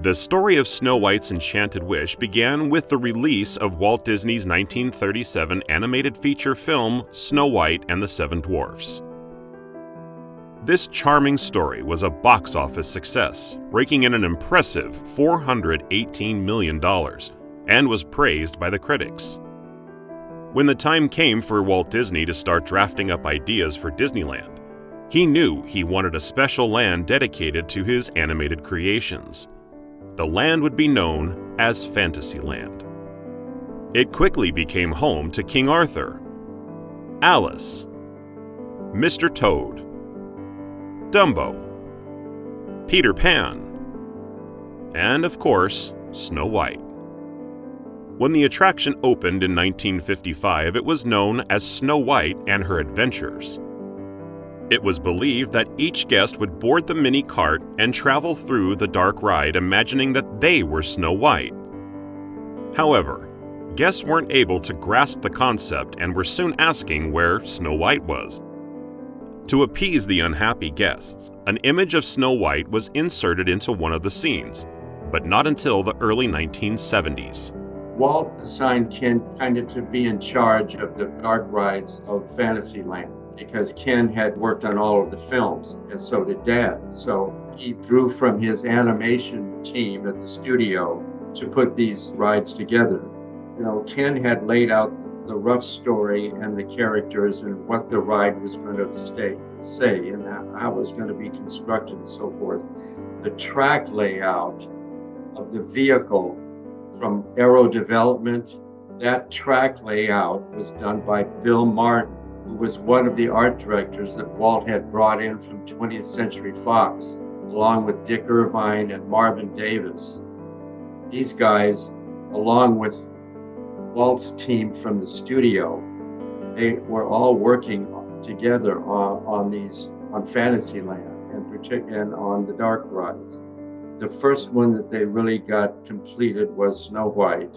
The story of Snow White's Enchanted Wish began with the release of Walt Disney's 1937 animated feature film Snow White and the Seven Dwarfs. This charming story was a box office success, raking in an impressive $418 million, and was praised by the critics. When the time came for Walt Disney to start drafting up ideas for Disneyland, he knew he wanted a special land dedicated to his animated creations. The land would be known as Fantasyland. It quickly became home to King Arthur, Alice, Mr. Toad, Dumbo, Peter Pan, and of course, Snow White. When the attraction opened in 1955, it was known as Snow White and Her Adventures. It was believed that each guest would board the mini cart and travel through the dark ride imagining that they were Snow White. However, guests weren't able to grasp the concept and were soon asking where Snow White was. To appease the unhappy guests, an image of Snow White was inserted into one of the scenes, but not until the early 1970s. Walt assigned Ken kind of to be in charge of the dark rides of Fantasyland, because Ken had worked on all of the films, and so did Dad. So he drew from his animation team at the studio to put these rides together. Ken had laid out the rough story and the characters and what the ride was going to say and how it was going to be constructed and so forth. The track layout of the vehicle from aero development, that track layout was done by Bill Martin, who was one of the art directors that Walt had brought in from 20th Century Fox, along with Dick Irvine and Marvin Davis. These guys, along with Walt's team from the studio, they were all working together on Fantasyland and on the dark rides. The first one that they really got completed was Snow White.